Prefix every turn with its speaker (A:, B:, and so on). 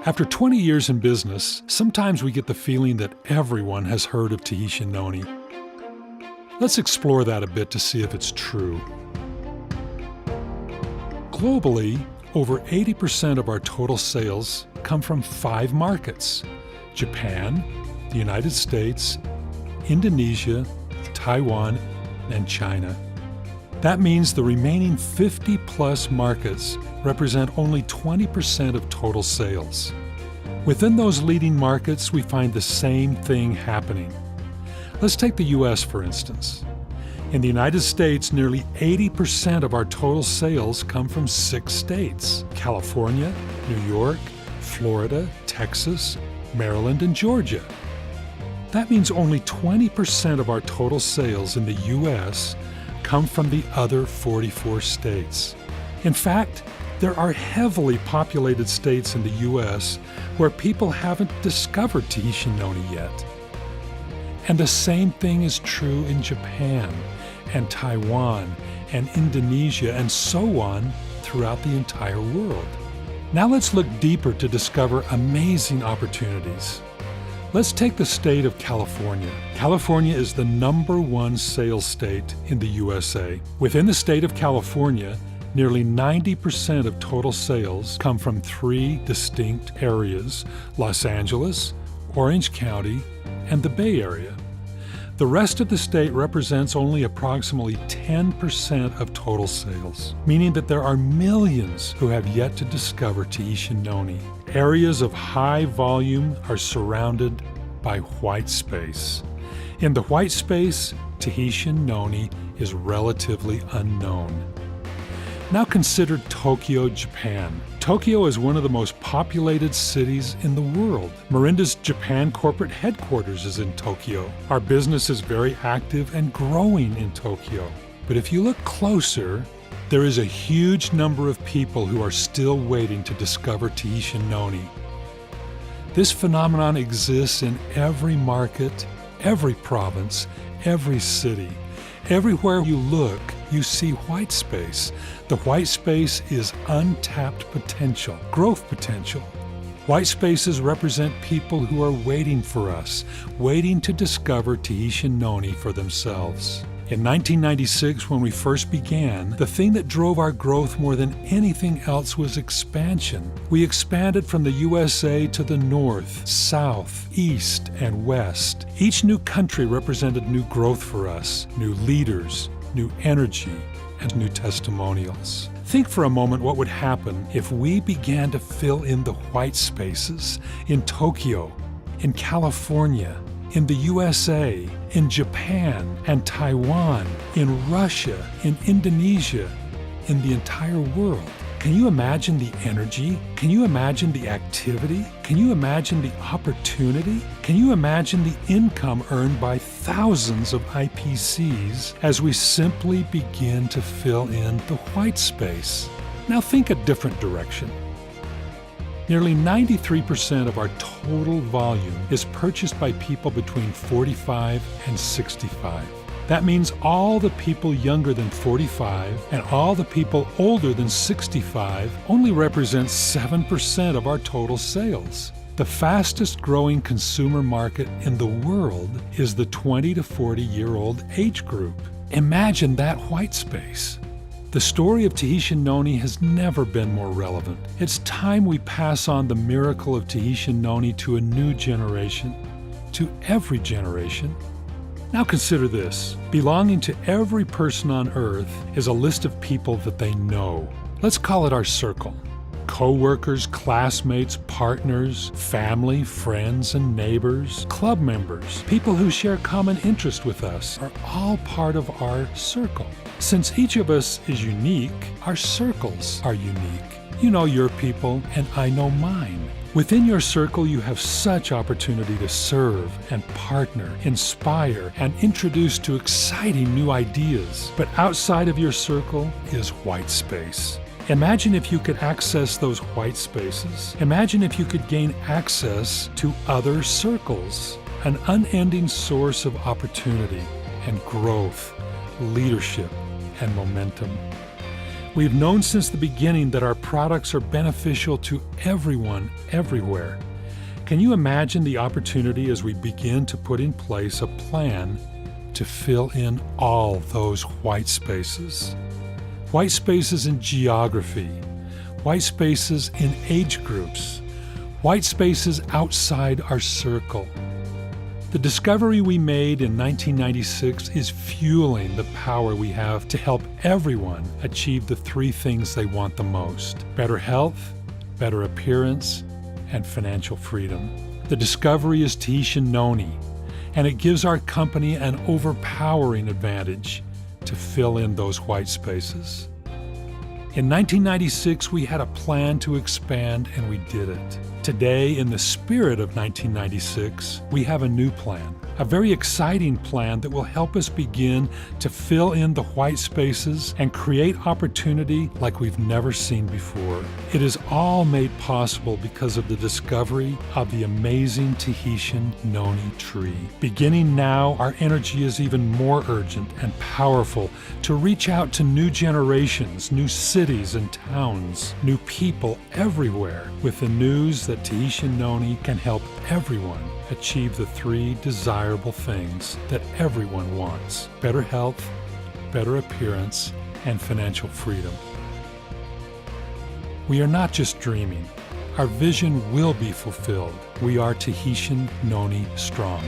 A: After 20 years in business, sometimes we get the feeling that everyone has heard of Tahitian noni. Let's explore that a bit to see if it's true. Globally, over 80% of our total sales come from 5 markets: Japan, the United States, Indonesia, Taiwan, and China. That means the remaining 50-plus markets represent only 20% of total sales. Within those leading markets, we find the same thing happening. Let's take the U.S. for instance. In the United States, nearly 80% of our total sales come from 6 states: California, New York, Florida, Texas, Maryland, and Georgia. That means only 20% of our total sales in the U.S. come from the other 44 states. In fact, there are heavily populated states in the U.S. where people haven't discovered Tahitian noni yet. And the same thing is true in Japan and Taiwan and Indonesia and so on throughout the entire world. Now let's look deeper to discover amazing opportunities. Let's take the state of California. California is the #1 sales state in the USA. Within the state of California, nearly 90% of total sales come from 3 distinct areas: Los Angeles, Orange County, and the Bay Area. The rest of the state represents only approximately 10% of total sales, meaning that there are millions who have yet to discover Tahitian noni. Areas of high volume are surrounded by white space. In the white space, Tahitian noni is relatively unknown. Now consider Tokyo, Japan. Tokyo is one of the most populated cities in the world. Morinda's Japan corporate headquarters is in Tokyo. Our business is very active and growing in Tokyo. But if you look closer, there is a huge number of people who are still waiting to discover Tahitian noni. This phenomenon exists in every market, every province, every city. Everywhere you look, you see white space. The white space is untapped potential, growth potential. White spaces represent people who are waiting for us, waiting to discover Tahitian noni for themselves. In 1996, when we first began, the thing that drove our growth more than anything else was expansion. We expanded from the USA to the north, south, east, and west. Each new country represented new growth for us, new leaders, new energy, and new testimonials. Think for a moment what would happen if we began to fill in the white spaces in Tokyo, in California, in the USA, in Japan and Taiwan, in Russia, in Indonesia, in the entire world. Can you imagine the energy? Can you imagine the activity? Can you imagine the opportunity? Can you imagine the income earned by thousands of IPCs as we simply begin to fill in the white space? Now think a different direction. Nearly 93% of our total volume is purchased by people between 45 and 65. That means all the people younger than 45 and all the people older than 65 only represent 7% of our total sales. The fastest growing consumer market in the world is the 20 to 40-year-old age group. Imagine that white space. The story of Tahitian noni has never been more relevant. It's time we pass on the miracle of Tahitian noni to a new generation, to every generation. Now consider this. Belonging to every person on earth is a list of people that they know. Let's call it our circle. Co-workers, classmates, partners, family, friends, and neighbors, club members, people who share common interest with us are all part of our circle. Since each of us is unique, our circles are unique. You know your people, and I know mine. Within your circle, you have such opportunity to serve and partner, inspire, and introduce to exciting new ideas. But outside of your circle is white space. Imagine if you could access those white spaces. Imagine if you could gain access to other circles, an unending source of opportunity and growth, leadership, and momentum. We've known since the beginning that our products are beneficial to everyone, everywhere. Can you imagine the opportunity as we begin to put in place a plan to fill in all those white spaces? White spaces in geography, white spaces in age groups, white spaces outside our circle. The discovery we made in 1996 is fueling the power we have to help everyone achieve the three things they want the most: better health, better appearance, and financial freedom. The discovery is Tahitian Noni, and it gives our company an overpowering advantage to fill in those white spaces. In 1996, we had a plan to expand, and we did it. Today, in the spirit of 1996, we have a new plan, a very exciting plan that will help us begin to fill in the white spaces and create opportunity like we've never seen before. It is all made possible because of the discovery of the amazing Tahitian Noni tree. Beginning now, our energy is even more urgent and powerful to reach out to new generations, new cities and towns, new people everywhere with the news that Tahitian Noni can help everyone achieve the three desirable things that everyone wants: better health, better appearance, and financial freedom. We are not just dreaming. Our vision will be fulfilled. We are Tahitian Noni strong.